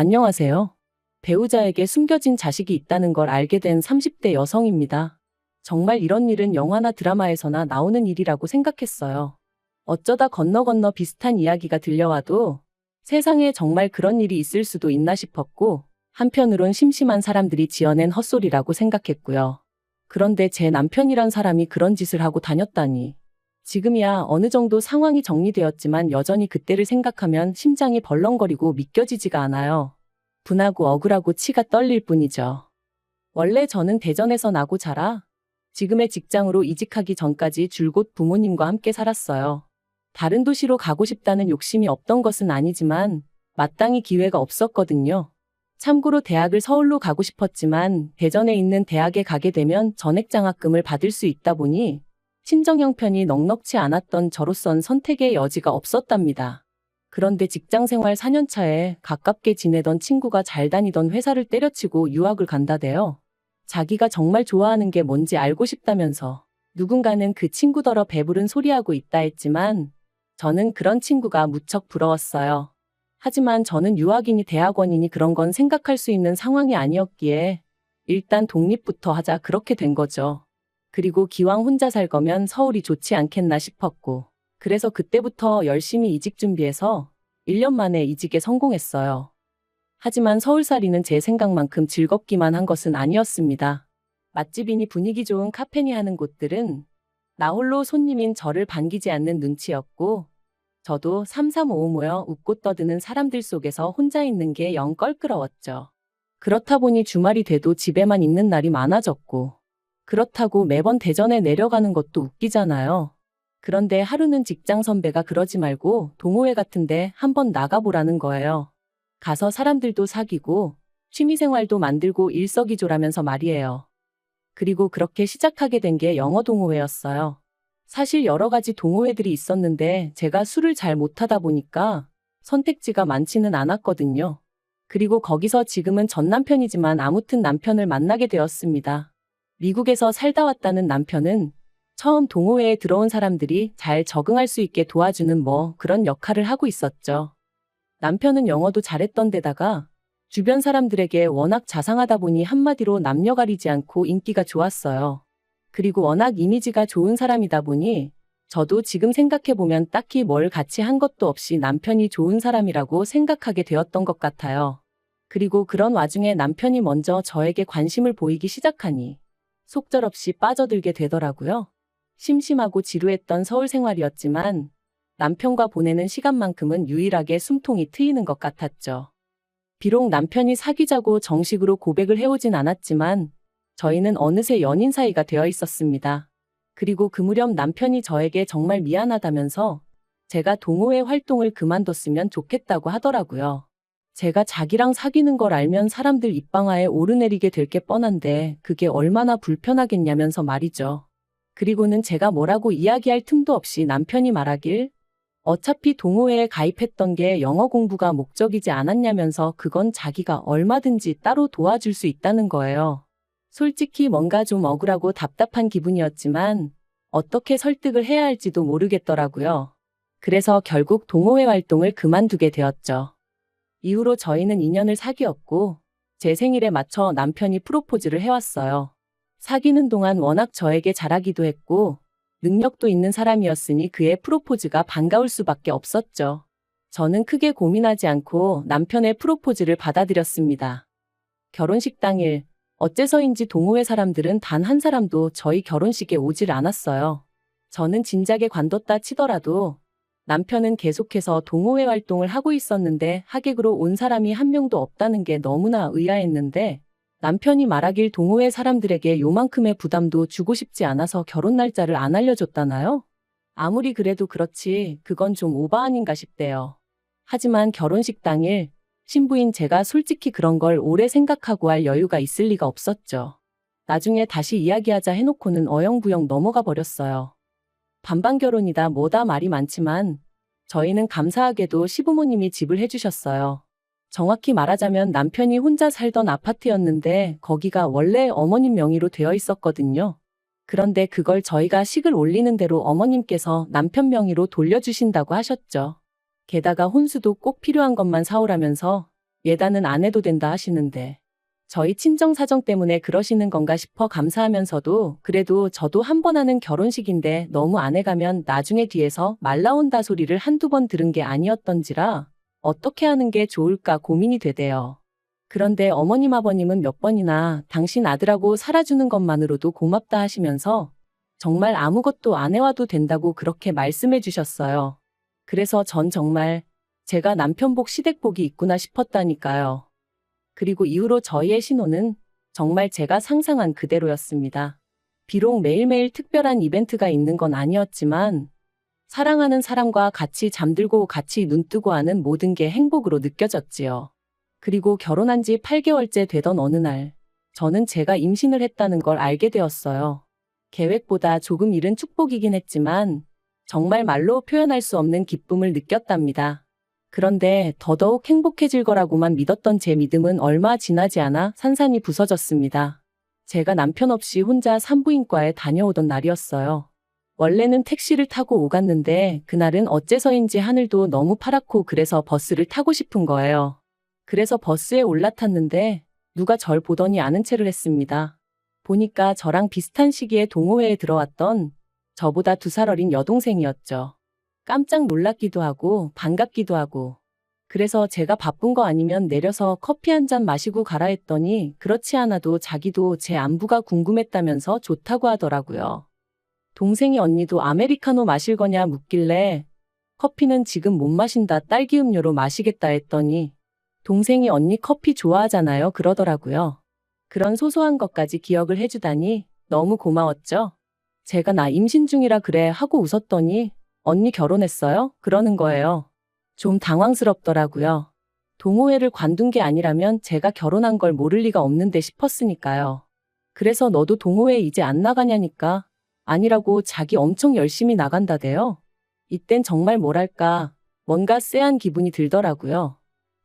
안녕하세요. 배우자에게 숨겨진 자식이 있다는 걸 알게 된 30대 여성입니다. 정말 이런 일은 영화나 드라마에서나 나오는 일이라고 생각했어요. 어쩌다 건너 비슷한 이야기가 들려와도 세상에 정말 그런 일이 있을 수도 있나 싶었고, 한편으론 심심한 사람들이 지어낸 헛소리라고 생각했고요. 그런데 제 남편이란 사람이 그런 짓을 하고 다녔다니. 지금이야 어느 정도 상황이 정리되었지만 여전히 그때를 생각하면 심장이 벌렁거리고 믿겨지지가 않아요. 분하고 억울하고 치가 떨릴 뿐이죠. 원래 저는 대전에서 나고 자라 지금의 직장으로 이직하기 전까지 줄곧 부모님과 함께 살았어요. 다른 도시로 가고 싶다는 욕심이 없던 것은 아니지만 마땅히 기회가 없었거든요. 참고로 대학을 서울로 가고 싶었지만 대전에 있는 대학에 가게 되면 전액장학금을 받을 수 있다 보니 친정 형편이 넉넉치 않았던 저로선 선택의 여지가 없었답니다. 그런데 직장생활 4년 차에 가깝게 지내던 친구가 잘 다니던 회사를 때려치고 유학을 간다대요. 자기가 정말 좋아하는 게 뭔지 알고 싶다면서 누군가는 그 친구더러 배부른 소리하고 있다 했지만 저는 그런 친구가 무척 부러웠어요. 하지만 저는 유학이니 대학원이니 그런 건 생각할 수 있는 상황이 아니었기에 일단 독립부터 하자 그렇게 된 거죠. 그리고 기왕 혼자 살 거면 서울이 좋지 않겠나 싶었고, 그래서 그때부터 열심히 이직 준비해서 1년 만에 이직에 성공했어요. 하지만 서울살이는 제 생각만큼 즐겁기만 한 것은 아니었습니다. 맛집이니 분위기 좋은 카페니 하는 곳들은 나 홀로 손님인 저를 반기지 않는 눈치였고, 저도 335 모여 웃고 떠드는 사람들 속에서 혼자 있는 게 영 껄끄러웠죠. 그렇다 보니 주말이 돼도 집에만 있는 날이 많아졌고, 그렇다고 매번 대전에 내려가는 것도 웃기잖아요. 그런데 하루는 직장 선배가 그러지 말고 동호회 같은데 한번 나가보라는 거예요. 가서 사람들도 사귀고 취미생활도 만들고 일석이조라면서 말이에요. 그리고 그렇게 시작하게 된 게 영어 동호회였어요. 사실 여러 가지 동호회들이 있었는데 제가 술을 잘 못하다 보니까 선택지가 많지는 않았거든요. 그리고 거기서 지금은 전 남편이지만 아무튼 남편을 만나게 되었습니다. 미국에서 살다 왔다는 남편은 처음 동호회에 들어온 사람들이 잘 적응할 수 있게 도와주는 그런 역할을 하고 있었죠. 남편은 영어도 잘했던 데다가 주변 사람들에게 워낙 자상하다 보니 한마디로 남녀 가리지 않고 인기가 좋았어요. 그리고 워낙 이미지가 좋은 사람이다 보니 저도 지금 생각해보면 딱히 뭘 같이 한 것도 없이 남편이 좋은 사람이라고 생각하게 되었던 것 같아요. 그리고 그런 와중에 남편이 먼저 저에게 관심을 보이기 시작하니 속절없이 빠져들게 되더라고요. 심심하고 지루했던 서울 생활이었지만 남편과 보내는 시간만큼은 유일하게 숨통이 트이는 것 같았죠. 비록 남편이 사귀자고 정식으로 고백을 해오진 않았지만 저희는 어느새 연인 사이가 되어 있었습니다. 그리고 그 무렵 남편이 저에게 정말 미안하다면서 제가 동호회 활동을 그만뒀으면 좋겠다고 하더라고요. 제가 자기랑 사귀는 걸 알면 사람들 입방아에 오르내리게 될 게 뻔한데 그게 얼마나 불편하겠냐면서 말이죠. 그리고는 제가 뭐라고 이야기할 틈도 없이 남편이 말하길 어차피 동호회에 가입했던 게 영어 공부가 목적이지 않았냐면서 그건 자기가 얼마든지 따로 도와줄 수 있다는 거예요. 솔직히 뭔가 좀 억울하고 답답한 기분이었지만 어떻게 설득을 해야 할지도 모르겠더라고요. 그래서 결국 동호회 활동을 그만두게 되었죠. 이후로 저희는 2년을 사귀었고 제 생일에 맞춰 남편이 프로포즈를 해왔어요. 사귀는 동안 워낙 저에게 잘하기도 했고 능력도 있는 사람이었으니 그의 프로포즈가 반가울 수밖에 없었죠. 저는 크게 고민하지 않고 남편의 프로포즈를 받아들였습니다. 결혼식 당일 어째서인지 동호회 사람들은 단 한 사람도 저희 결혼식에 오질 않았어요. 저는 진작에 관뒀다 치더라도 남편은 계속해서 동호회 활동을 하고 있었는데 하객으로 온 사람이 한 명도 없다는 게 너무나 의아했는데 남편이 말하길 동호회 사람들에게 요만큼의 부담도 주고 싶지 않아서 결혼 날짜를 안 알려줬다나요? 아무리 그래도 그렇지 그건 좀 오바 아닌가 싶대요. 하지만 결혼식 당일 신부인 제가 솔직히 그런 걸 오래 생각하고 할 여유가 있을 리가 없었죠. 나중에 다시 이야기하자 해놓고는 어영부영 넘어가 버렸어요. 반반 결혼이다 뭐다 말이 많지만 저희는 감사하게도 시부모님이 집을 해주셨어요. 정확히 말하자면 남편이 혼자 살던 아파트였는데 거기가 원래 어머님 명의로 되어 있었거든요. 그런데 그걸 저희가 식을 올리는 대로 어머님께서 남편 명의로 돌려주신다고 하셨죠. 게다가 혼수도 꼭 필요한 것만 사오라면서 예단은 안 해도 된다 하시는데 저희 친정 사정 때문에 그러시는 건가 싶어 감사하면서도 그래도 저도 한 번 하는 결혼식인데 너무 안 해가면 나중에 뒤에서 말 나온다 소리를 한두 번 들은 게 아니었던지라 어떻게 하는 게 좋을까 고민이 되대요. 그런데 어머님 아버님은 몇 번이나 당신 아들하고 살아주는 것만으로도 고맙다 하시면서 정말 아무것도 안 해와도 된다고 그렇게 말씀해 주셨어요. 그래서 전 정말 제가 남편복 시댁복이 있구나 싶었다니까요. 그리고 이후로 저희의 신혼은 정말 제가 상상한 그대로였습니다. 비록 매일매일 특별한 이벤트가 있는 건 아니었지만 사랑하는 사람과 같이 잠들고 같이 눈뜨고 하는 모든 게 행복으로 느껴졌지요. 그리고 결혼한 지 8개월째 되던 어느 날 저는 제가 임신을 했다는 걸 알게 되었어요. 계획보다 조금 이른 축복이긴 했지만 정말 말로 표현할 수 없는 기쁨을 느꼈답니다. 그런데 더더욱 행복해질 거라고만 믿었던 제 믿음은 얼마 지나지 않아 산산이 부서졌습니다. 제가 남편 없이 혼자 산부인과에 다녀오던 날이었어요. 원래는 택시를 타고 오갔는데 그날은 어째서인지 하늘도 너무 파랗고 그래서 버스를 타고 싶은 거예요. 그래서 버스에 올라탔는데 누가 절 보더니 아는 체를 했습니다. 보니까 저랑 비슷한 시기에 동호회에 들어왔던 저보다 2살 어린 여동생이었죠. 깜짝 놀랐기도 하고 반갑기도 하고 그래서 제가 바쁜 거 아니면 내려서 커피 한 잔 마시고 가라 했더니 그렇지 않아도 자기도 제 안부가 궁금했다면서 좋다고 하더라고요. 동생이 언니도 아메리카노 마실 거냐 묻길래 커피는 지금 못 마신다 딸기 음료로 마시겠다 했더니 동생이 언니 커피 좋아하잖아요 그러더라고요. 그런 소소한 것까지 기억을 해주다니 너무 고마웠죠. 제가 나 임신 중이라 그래 하고 웃었더니 언니 결혼했어요? 그러는 거예요. 좀 당황스럽더라고요. 동호회를 관둔 게 아니라면 제가 결혼한 걸 모를 리가 없는데 싶었으니까요. 그래서 너도 동호회 이제 안 나가냐니까 아니라고 자기 엄청 열심히 나간다대요. 이땐 정말 뭐랄까 뭔가 쎄한 기분이 들더라고요.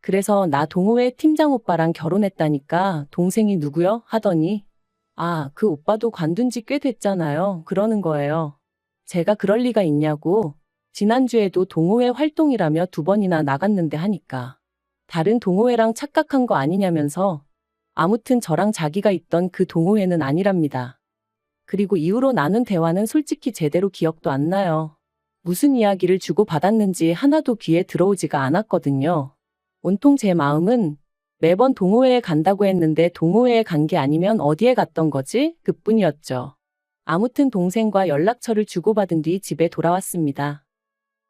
그래서 나 동호회 팀장 오빠랑 결혼했다니까 동생이 누구요? 하더니 아, 그 오빠도 관둔 지 꽤 됐잖아요. 그러는 거예요. 제가 그럴 리가 있냐고 지난주에도 동호회 활동이라며 2번이나 나갔는데 하니까 다른 동호회랑 착각한 거 아니냐면서 아무튼 저랑 자기가 있던 그 동호회는 아니랍니다. 그리고 이후로 나눈 대화는 솔직히 제대로 기억도 안 나요. 무슨 이야기를 주고받았는지 하나도 귀에 들어오지가 않았거든요. 온통 제 마음은 매번 동호회에 간다고 했는데 동호회에 간 게 아니면 어디에 갔던 거지? 그뿐이었죠. 아무튼 동생과 연락처를 주고받은 뒤 집에 돌아왔습니다.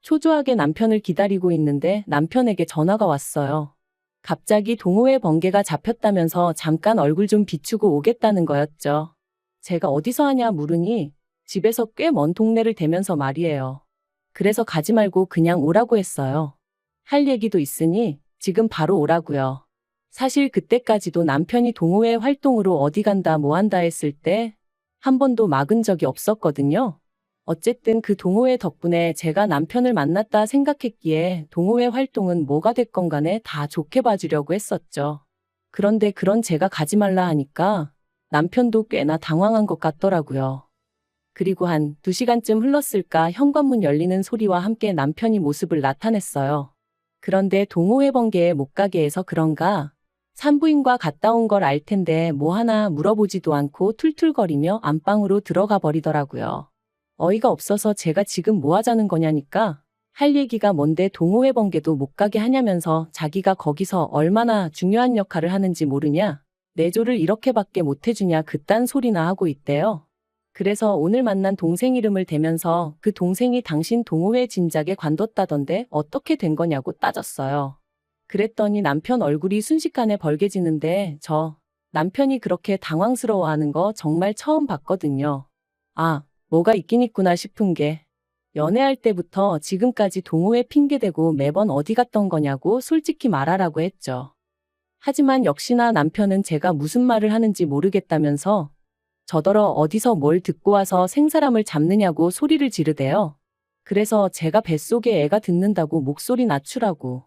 초조하게 남편을 기다리고 있는데 남편에게 전화가 왔어요. 갑자기 동호회 번개가 잡혔다면서 잠깐 얼굴 좀 비추고 오겠다는 거였죠. 제가 어디서 하냐 물으니 집에서 꽤 먼 동네를 대면서 말이에요. 그래서 가지 말고 그냥 오라고 했어요. 할 얘기도 있으니 지금 바로 오라고요. 사실 그때까지도 남편이 동호회 활동으로 어디 간다 뭐 한다 했을 때 한 번도 막은 적이 없었거든요. 어쨌든 그 동호회 덕분에 제가 남편을 만났다 생각했기에 동호회 활동은 뭐가 됐건 간에 다 좋게 봐주려고 했었죠. 그런데 그런 제가 가지 말라 하니까 남편도 꽤나 당황한 것 같더라고요. 그리고 한 2시간쯤 흘렀을까 현관문 열리는 소리와 함께 남편이 모습을 나타냈어요. 그런데 동호회 번개에 못 가게 해서 그런가 산부인과 갔다 온 걸 알 텐데 뭐 하나 물어보지도 않고 툴툴거리며 안방으로 들어가 버리더라고요. 어이가 없어서 제가 지금 뭐 하자는 거냐니까 할 얘기가 뭔데 동호회 번개도 못 가게 하냐면서 자기가 거기서 얼마나 중요한 역할을 하는지 모르냐 내조를 이렇게밖에 못 해주냐 그딴 소리나 하고 있대요. 그래서 오늘 만난 동생 이름을 대면서 그 동생이 당신 동호회 진작에 관뒀다던데 어떻게 된 거냐고 따졌어요. 그랬더니 남편 얼굴이 순식간에 벌개지는데 남편이 그렇게 당황스러워하는 거 정말 처음 봤거든요. 아, 뭐가 있긴 있구나 싶은 게 연애할 때부터 지금까지 동호회 핑계대고 매번 어디 갔던 거냐고 솔직히 말하라고 했죠. 하지만 역시나 남편은 제가 무슨 말을 하는지 모르겠다면서 저더러 어디서 뭘 듣고 와서 생사람을 잡느냐고 소리를 지르대요. 그래서 제가 뱃속에 애가 듣는다고 목소리 낮추라고.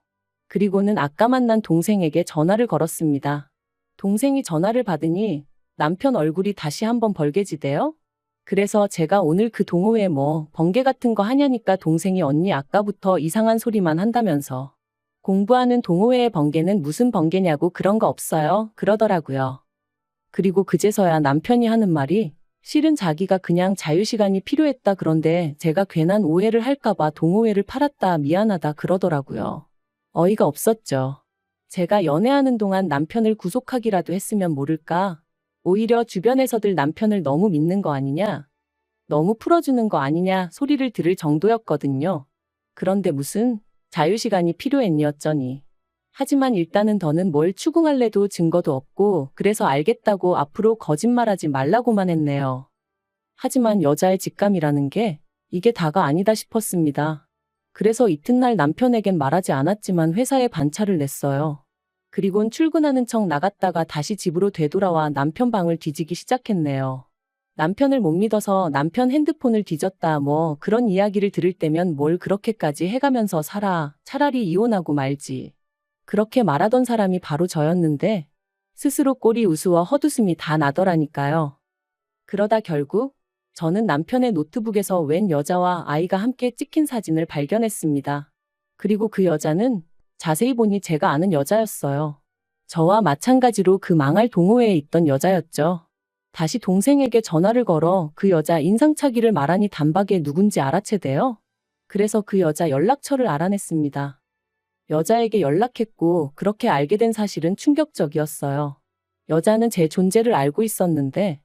그리고는 아까 만난 동생에게 전화를 걸었습니다. 동생이 전화를 받으니 남편 얼굴이 다시 한번 벌개지대요. 그래서 제가 오늘 그 동호회 뭐 번개 같은 거 하냐니까 동생이 언니 아까부터 이상한 소리만 한다면서 공부하는 동호회의 번개는 무슨 번개냐고 그런 거 없어요. 그러더라고요. 그리고 그제서야 남편이 하는 말이 실은 자기가 그냥 자유시간이 필요했다 그런데 제가 괜한 오해를 할까봐 동호회를 팔았다 미안하다 그러더라고요. 어이가 없었죠. 제가 연애하는 동안 남편을 구속하기라도 했으면 모를까? 오히려 주변에서들 남편을 너무 믿는 거 아니냐? 너무 풀어주는 거 아니냐 소리를 들을 정도였거든요. 그런데 무슨 자유시간이 필요했니었더니. 하지만 일단은 더는 뭘 추궁할래도 증거도 없고 그래서 알겠다고 앞으로 거짓말하지 말라고만 했네요. 하지만 여자의 직감이라는 게 이게 다가 아니다 싶었습니다. 그래서 이튿날 남편에겐 말하지 않았지만 회사에 반차를 냈어요. 그리곤 출근하는 척 나갔다가 다시 집으로 되돌아와 남편 방을 뒤지기 시작했네요. 남편을 못 믿어서 남편 핸드폰을 뒤졌다 뭐 그런 이야기를 들을 때면 뭘 그렇게까지 해가면서 살아. 차라리 이혼하고 말지. 그렇게 말하던 사람이 바로 저였는데 스스로 꼴이 우스워 헛웃음이 다 나더라니까요. 그러다 결국 저는 남편의 노트북에서 웬 여자와 아이가 함께 찍힌 사진을 발견했습니다. 그리고 그 여자는 자세히 보니 제가 아는 여자였어요. 저와 마찬가지로 그 망할 동호회에 있던 여자였죠. 다시 동생에게 전화를 걸어 그 여자 인상착의를 말하니 단박에 누군지 알아채대요. 그래서 그 여자 연락처를 알아냈습니다. 여자에게 연락했고 그렇게 알게 된 사실은 충격적이었어요. 여자는 제 존재를 알고 있었는데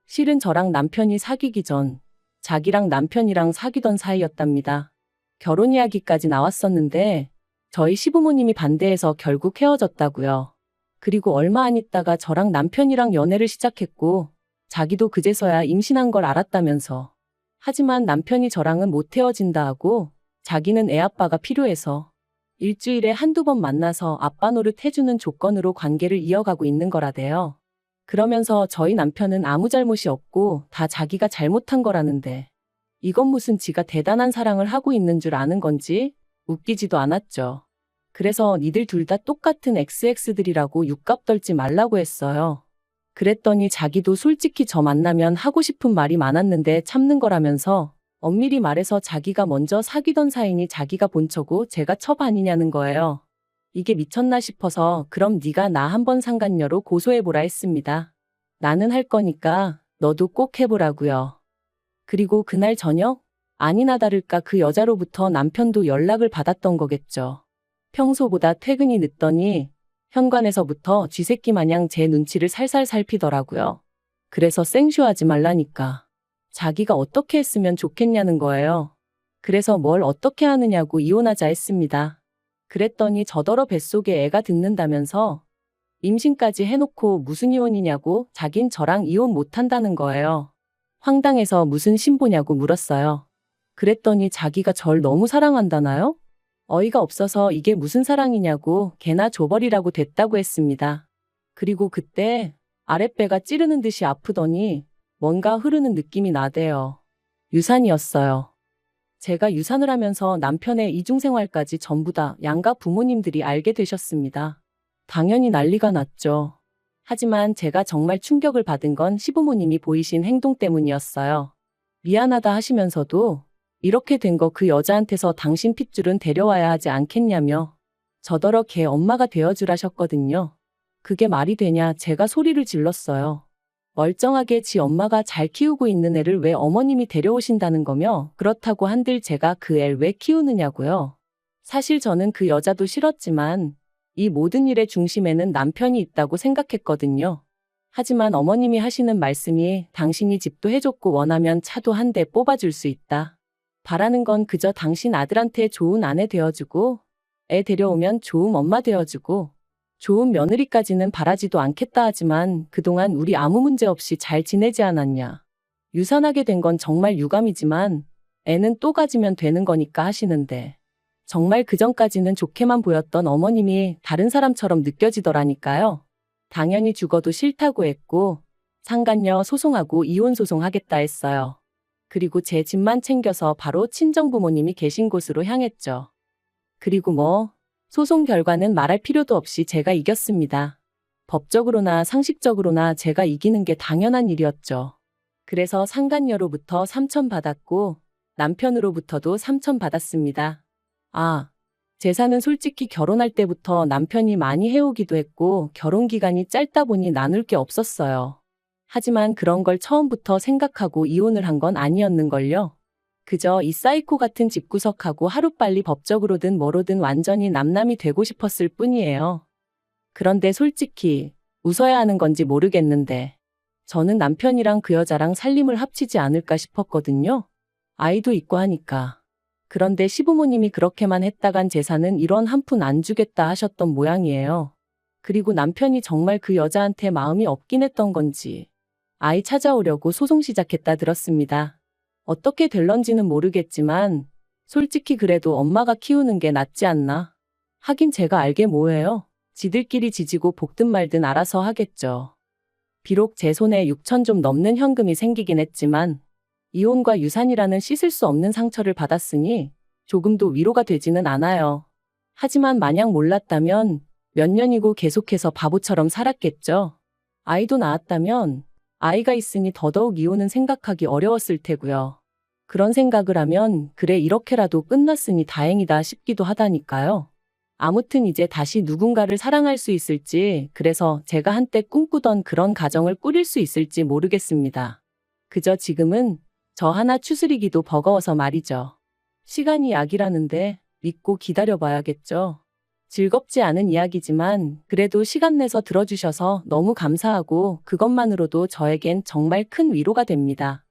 실은 저랑 남편이 사귀기 전 자기랑 남편이랑 사귀던 사이였답니다. 결혼 이야기까지 나왔었는데 저희 시부모님이 반대해서 결국 헤어졌다고요. 그리고 얼마 안 있다가 저랑 남편이랑 연애를 시작했고 자기도 그제서야 임신한 걸 알았다면서. 하지만 남편이 저랑은 못 헤어진다 하고 자기는 애아빠가 필요해서 일주일에 한두 번 만나서 아빠 노릇 해주는 조건으로 관계를 이어가고 있는 거라대요. 그러면서 저희 남편은 아무 잘못이 없고 다 자기가 잘못한 거라는데 이건 무슨 지가 대단한 사랑을 하고 있는 줄 아는 건지 웃기지도 않았죠. 그래서 니들 둘 다 똑같은 XX들이라고 육갑 떨지 말라고 했어요. 그랬더니 자기도 솔직히 저 만나면 하고 싶은 말이 많았는데 참는 거라면서 엄밀히 말해서 자기가 먼저 사귀던 사이니 자기가 본처고 제가 첩 아니냐는 거예요. 이게 미쳤나 싶어서 그럼 네가 나 한번 상간녀로 고소해보라 했습니다. 나는 할 거니까 너도 꼭 해보라고요. 그리고 그날 저녁 아니나 다를까 그 여자로부터 남편도 연락을 받았던 거겠죠. 평소보다 퇴근이 늦더니 현관에서부터 쥐새끼 마냥 제 눈치를 살살 살피더라고요. 그래서 생쇼하지 말라니까. 자기가 어떻게 했으면 좋겠냐는 거예요. 그래서 뭘 어떻게 하느냐고 이혼하자 했습니다. 그랬더니 저더러 뱃속에 애가 듣는다면서 임신까지 해놓고 무슨 이혼이냐고 자긴 저랑 이혼 못한다는 거예요. 황당해서 무슨 신보냐고 물었어요. 그랬더니 자기가 절 너무 사랑한다나요? 어이가 없어서 이게 무슨 사랑이냐고 개나 줘버리라고 됐다고 했습니다. 그리고 그때 아랫배가 찌르는 듯이 아프더니 뭔가 흐르는 느낌이 나대요. 유산이었어요. 제가 유산을 하면서 남편의 이중생활까지 전부 다 양가 부모님들이 알게 되셨습니다. 당연히 난리가 났죠. 하지만 제가 정말 충격을 받은 건 시부모님이 보이신 행동 때문이었어요. 미안하다 하시면서도 이렇게 된 거 그 여자한테서 당신 핏줄은 데려와야 하지 않겠냐며 저더러 걔 엄마가 되어주라셨거든요. 그게 말이 되냐 제가 소리를 질렀어요. 멀쩡하게 지 엄마가 잘 키우고 있는 애를 왜 어머님이 데려오신다는 거며 그렇다고 한들 제가 그 애를 왜 키우느냐고요. 사실 저는 그 여자도 싫었지만 이 모든 일의 중심에는 남편이 있다고 생각했거든요. 하지만 어머님이 하시는 말씀이 당신이 집도 해줬고 원하면 차도 한 대 뽑아줄 수 있다. 바라는 건 그저 당신 아들한테 좋은 아내 되어주고 애 데려오면 좋은 엄마 되어주고 좋은 며느리까지는 바라지도 않겠다 하지만 그동안 우리 아무 문제 없이 잘 지내지 않았냐. 유산하게 된 건 정말 유감이지만 애는 또 가지면 되는 거니까 하시는데 정말 그전까지는 좋게만 보였던 어머님이 다른 사람처럼 느껴지더라니까요. 당연히 죽어도 싫다고 했고 상간녀 소송하고 이혼 소송하겠다 했어요. 그리고 제 집만 챙겨서 바로 친정부모님이 계신 곳으로 향했죠. 그리고 뭐 소송 결과는 말할 필요도 없이 제가 이겼습니다. 법적으로나 상식적으로나 제가 이기는 게 당연한 일이었죠. 그래서 상간녀로부터 3천 받았고 남편으로부터도 3천 받았습니다. 아, 제사는 솔직히 결혼할 때부터 남편이 많이 해오기도 했고 결혼 기간이 짧다 보니 나눌 게 없었어요. 하지만 그런 걸 처음부터 생각하고 이혼을 한 건 아니었는걸요. 그저 이 사이코 같은 집구석하고 하루빨리 법적으로든 뭐로든 완전히 남남이 되고 싶었을 뿐이에요. 그런데 솔직히 웃어야 하는 건지 모르겠는데 저는 남편이랑 그 여자랑 살림을 합치지 않을까 싶었거든요. 아이도 있고 하니까. 그런데 시부모님이 그렇게만 했다간 재산은 1원 한 푼 안 주겠다 하셨던 모양이에요. 그리고 남편이 정말 그 여자한테 마음이 없긴 했던 건지 아이 찾아오려고 소송 시작했다 들었습니다. 어떻게 될런지는 모르겠지만 솔직히 그래도 엄마가 키우는 게 낫지 않나? 하긴 제가 알게 뭐예요. 지들끼리 지지고 볶든 말든 알아서 하겠죠. 비록 제 손에 6천 좀 넘는 현금이 생기긴 했지만 이혼과 유산이라는 씻을 수 없는 상처를 받았으니 조금도 위로가 되지는 않아요. 하지만 만약 몰랐다면 몇 년이고 계속해서 바보처럼 살았겠죠. 아이도 낳았다면 아이가 있으니 더더욱 이혼은 생각하기 어려웠을 테고요. 그런 생각을 하면 그래 이렇게라도 끝났으니 다행이다 싶기도 하다니까요. 아무튼 이제 다시 누군가를 사랑할 수 있을지 그래서 제가 한때 꿈꾸던 그런 가정을 꾸릴 수 있을지 모르겠습니다. 그저 지금은 저 하나 추스리기도 버거워서 말이죠. 시간이 약이라는데 믿고 기다려봐야겠죠. 즐겁지 않은 이야기지만 그래도 시간 내서 들어주셔서 너무 감사하고 그것만으로도 저에겐 정말 큰 위로가 됩니다.